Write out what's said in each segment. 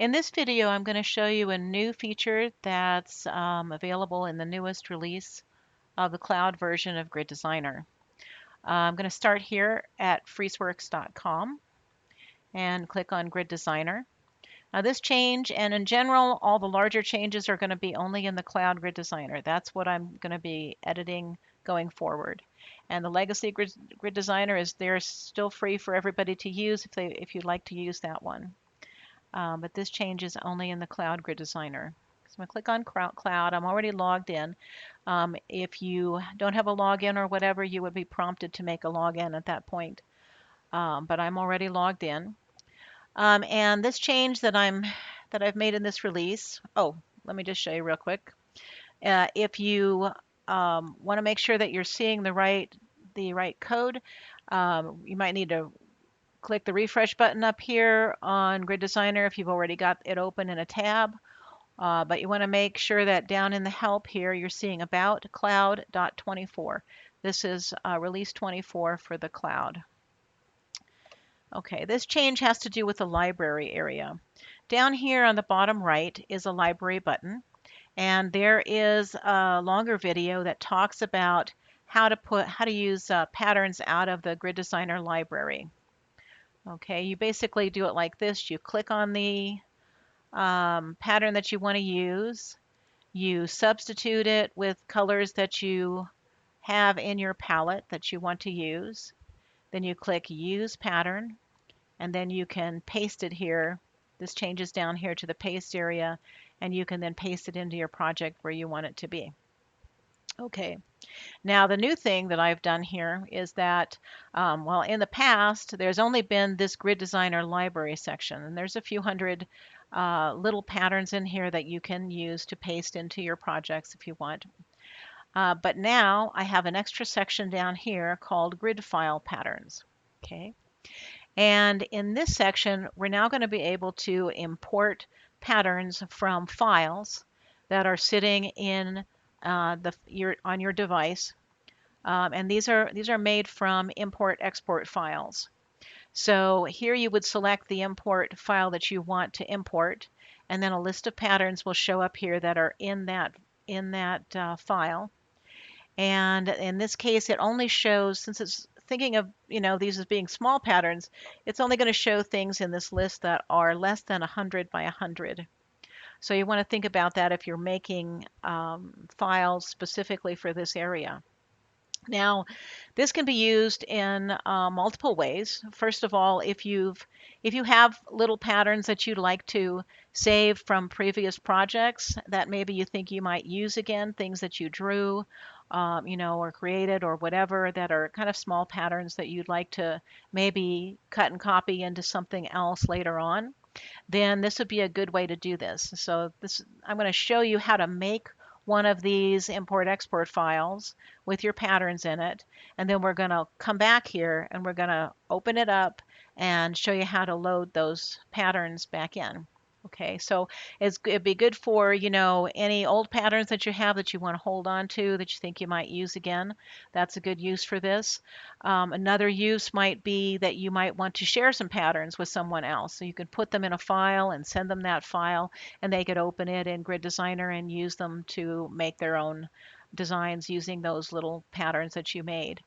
In this video, I'm going to show you a new feature that's available in the newest release of the cloud version of Grid Designer. I'm going to start here at freezeworks.com and click on Grid Designer. Now this change, and in general, all the larger changes are going to be only in the Cloud Grid Designer. That's what I'm going to be editing going forward. And the Legacy Grid Designer is there, still free for everybody to use if you'd like to use that one. But this change is only in the Cloud Grid Designer. So I'm going to click on Cloud. I'm already logged in. If you don't have a login or whatever, you would be prompted to make a login at that point. But I'm already logged in. And this change that I've made in this release. Oh, let me just show you real quick. If you want to make sure that you're seeing the right code, you might need to click the refresh button up here on Grid Designer if you've already got it open in a tab. But you want to make sure that down in the help here you're seeing about Cloud.24. This is release 24 for the cloud. Okay, this change has to do with the library area. Down here on the bottom right is a library button, and there is a longer video that talks about how to use patterns out of the Grid Designer library. Okay, you basically do it like this. You click on the pattern that you want to use. You substitute it with colors that you have in your palette that you want to use. Then you click Use Pattern, and then you can paste it here. This changes down here to the paste area, and you can then paste it into your project where you want it to be. Okay, now the new thing that I've done here is that, well, in the past, there's only been this Grid Designer library section, and there's a few hundred little patterns in here that you can use to paste into your projects if you want. But now I have an extra section down here called Grid File Patterns. Okay, and in this section, we're now going to be able to import patterns from files that are sitting in on your device, and these are made from import-export files. So here you would select the import file that you want to import, and then a list of patterns will show up here that are in that file. And in this case, it only shows, since it's thinking of these as being small patterns, it's only going to show things in this list that are less than 100 by 100. So you want to think about that if you're making files specifically for this area. Now, this can be used in multiple ways. First of all, if you have little patterns that you'd like to save from previous projects that maybe you think you might use again, things that you drew, or created or whatever, that are kind of small patterns that you'd like to maybe cut and copy into something else later on, then this would be a good way to do this. So I'm going to show you how to make one of these import-export files with your patterns in it, and then we're going to come back here and we're going to open it up and show you how to load those patterns back in. Okay, so it'd be good for, any old patterns that you have that you want to hold on to that you think you might use again. That's a good use for this. Another use might be that you might want to share some patterns with someone else. So you can put them in a file and send them that file, and they could open it in Grid Designer and use them to make their own designs using those little patterns that you made.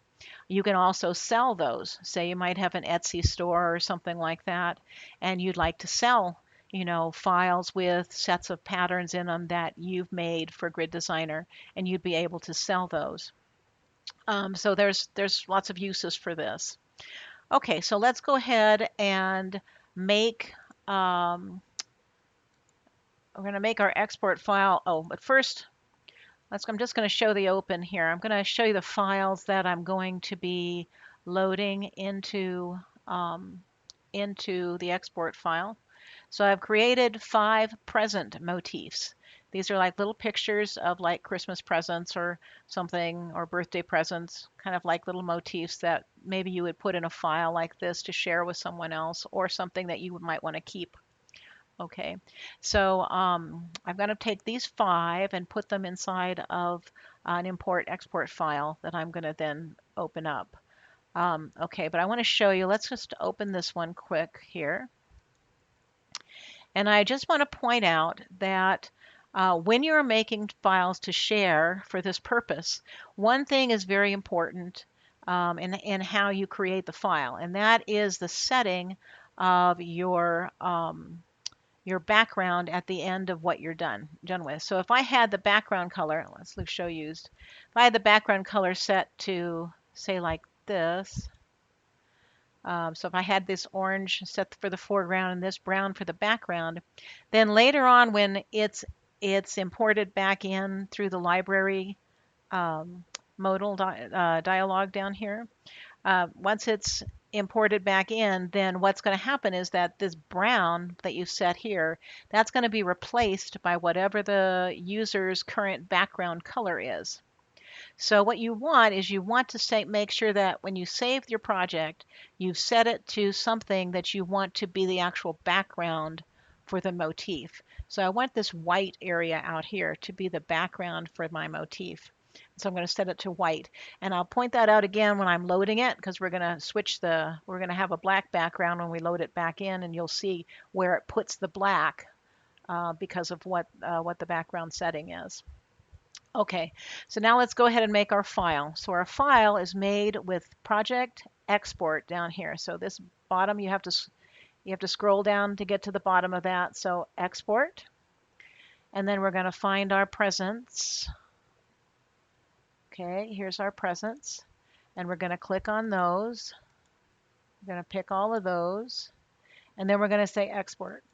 You can also sell those. Say you might have an Etsy store or something like that, and you'd like to sell files with sets of patterns in them that you've made for Grid Designer, and you'd be able to sell those. So there's lots of uses for this. Okay, so let's go ahead and make, we're going to make our export file. Oh, but first, I'm just going to show the open here. I'm going to show you the files that I'm going to be loading into the export file. So I've created 5 present motifs. These are like little pictures of like Christmas presents or something, or birthday presents, kind of like little motifs that maybe you would put in a file like this to share with someone else, or something that you might want to keep. Okay, so I'm going to take these 5 and put them inside of an import-export file that I'm going to then open up. Okay, but I want to show you, let's just open this one quick here. And I just want to point out that when you're making files to share for this purpose, one thing is very important in how you create the file, and that is the setting of your background at the end of what you're done with. So if I had the background color, let's look show used. If I had the background color set to say like this, so if I had this orange set for the foreground and this brown for the background, then later on when it's imported back in through the library modal dialog down here, once it's imported back in, then what's going to happen is that this brown that you set here, that's going to be replaced by whatever the user's current background color is. So what you want is you want to make sure that when you save your project, you've set it to something that you want to be the actual background for the motif. So I want this white area out here to be the background for my motif. So I'm going to set it to white. And I'll point that out again when I'm loading it, because we're going to we're going to have a black background when we load it back in, and you'll see where it puts the black because of what the background setting is. Okay, so now let's go ahead and make our file. So our file is made with project export down here. So this bottom, you have to scroll down to get to the bottom of that. So export, and then we're going to find our presents. Okay, here's our presents, and we're going to click on those. We're going to pick all of those, and then we're going to say export.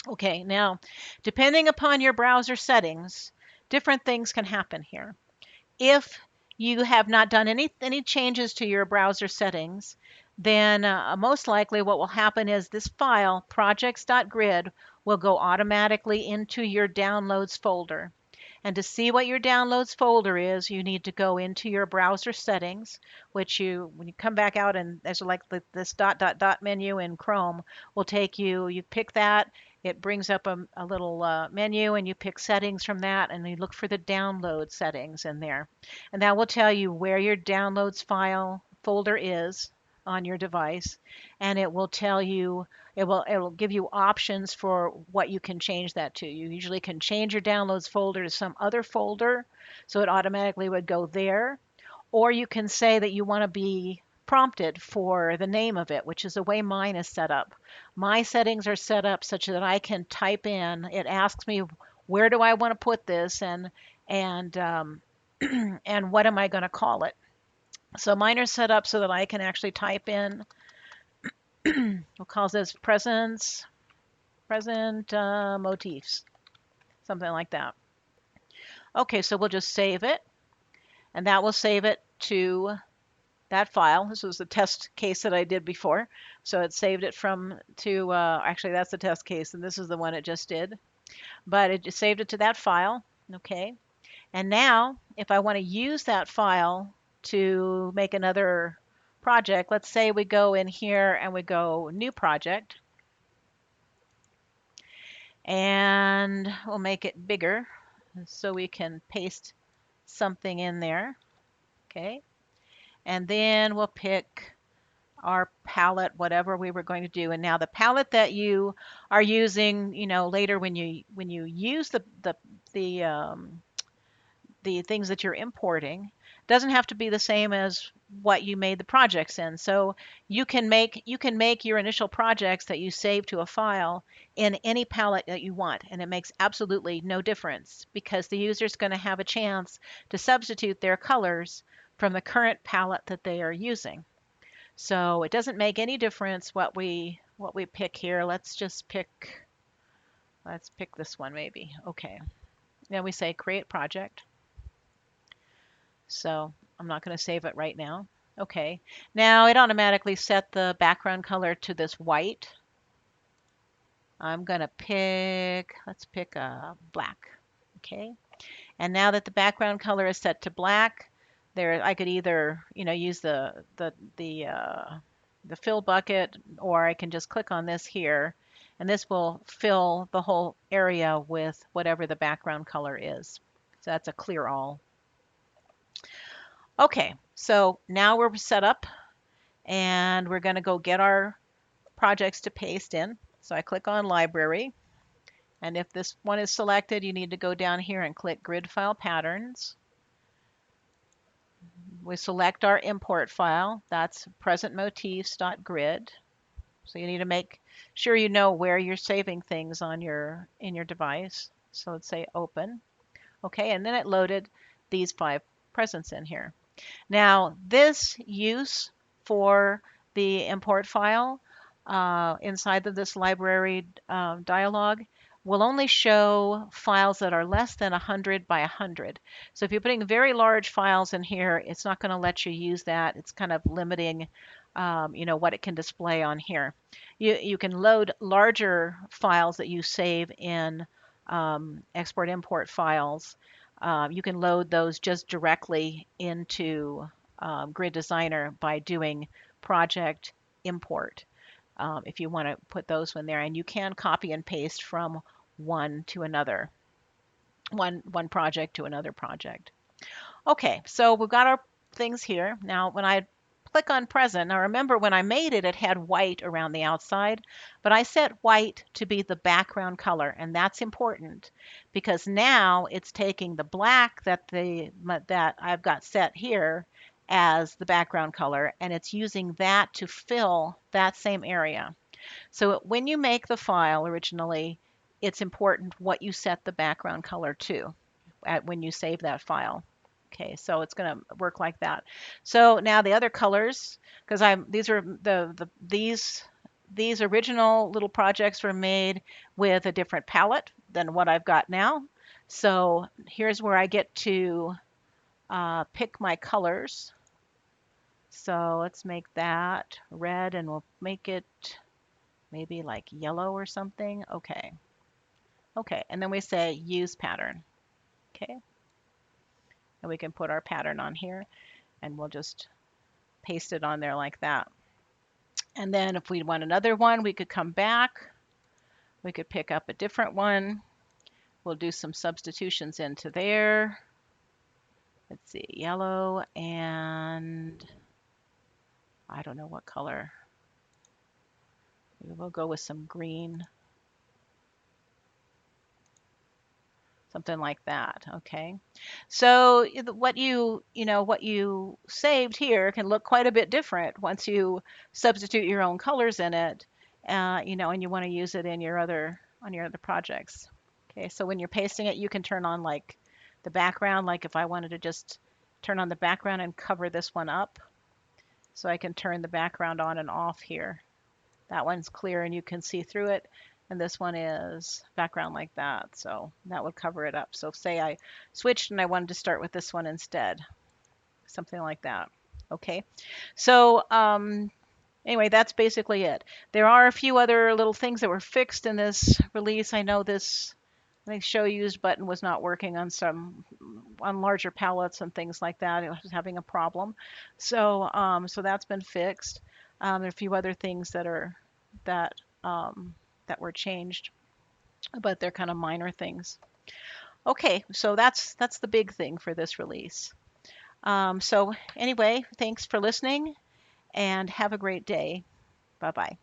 Okay, now, depending upon your browser settings, different things can happen here. If you have not done any changes to your browser settings, then most likely what will happen is this file, projects.grid, will go automatically into your downloads folder. And to see what your downloads folder is, you need to go into your browser settings, which when you come back out and there's like this dot dot dot menu in Chrome, will take you, you pick that, it brings up a little menu, and you pick settings from that, and you look for the download settings in there. And that will tell you where your downloads file folder is on your device, and it will tell you, it'll give you options for what you can change that to. You usually can change your downloads folder to some other folder, so it automatically would go there. Or you can say that you want to be prompted for the name of it, which is the way mine is set up. My settings are set up such that I can type in, it asks me where do I want to put this, and and what am I going to call it. So mine are set up so that I can actually type in, we'll call this present motifs, something like that. Okay, so we'll just save it, and that will save it to that file. This was the test case that I did before. So it saved it actually that's the test case, and this is the one it just did. But it just saved it to that file. Okay. And now if I want to use that file to make another project, let's say we go in here and we go new project, and we'll make it bigger so we can paste something in there. Okay. And then we'll pick our palette, whatever we were going to do. And now the palette that you are using, later when you use the things that you're importing, doesn't have to be the same as what you made the projects in. So you can make your initial projects that you save to a file in any palette that you want, and it makes absolutely no difference because the user's going to have a chance to substitute their colors from the current palette that they are using. So it doesn't make any difference what we pick here. Let's pick this one maybe. Okay. Then we say create project. So I'm not going to save it right now. Okay. Now it automatically set the background color to this white. I'm going to let's pick a black. Okay. And now that the background color is set to black, I could either, use the fill bucket, or I can just click on this here, and this will fill the whole area with whatever the background color is. So that's a clear all. Okay, so now we're set up, and we're going to go get our projects to paste in. So I click on library, and if this one is selected, you need to go down here and click grid file patterns. We select our import file. That's presentmotifs.grid. So you need to make sure you know where you're saving things on in your device. So let's say open. Okay, and then it loaded these 5 presents in here. Now, this use for the import file inside of this library dialog will only show files that are less than 100 by 100. So if you're putting very large files in here, it's not going to let you use that. It's kind of limiting, what it can display on here. You can load larger files that you save in export-import files. You can load those just directly into Grid Designer by doing project import if you want to put those in there. And you can copy and paste from one to another, one project to another project. Okay, so we've got our things here. Now, when I click on present, now remember when I made it, it had white around the outside, but I set white to be the background color, and that's important because now it's taking the black that I've got set here as the background color, and it's using that to fill that same area. So when you make the file originally, it's important what you set the background color to when you save that file. Okay, so it's going to work like that. So now the other colors, because these are these original little projects were made with a different palette than what I've got now. So here's where I get to pick my colors. So let's make that red, and we'll make it maybe like yellow or something. Okay. Okay, and then we say use pattern. Okay, and we can put our pattern on here, and we'll just paste it on there like that. And then if we want another one, we could come back. We could pick up a different one. We'll do some substitutions into there. Let's see, yellow, and I don't know what color. Maybe we'll go with some green. Something like that. Okay. So what what you saved here can look quite a bit different once you substitute your own colors in it, and you want to use it in your on your other projects. Okay. So when you're pasting it, you can turn on like the background. Like if I wanted to just turn on the background and cover this one up, so I can turn the background on and off here. That one's clear and you can see through it. And this one is background like that. So that would cover it up. So say I switched and I wanted to start with this one instead, something like that. Okay. So anyway, that's basically it. There are a few other little things that were fixed in this release. I know this, I think show used button was not working on on larger palettes and things like that. It was having a problem. So that's been fixed. There are a few other things that um, that were changed, but they're kind of minor things. Okay, so that's the big thing for this release. So anyway, thanks for listening and have a great day. Bye bye.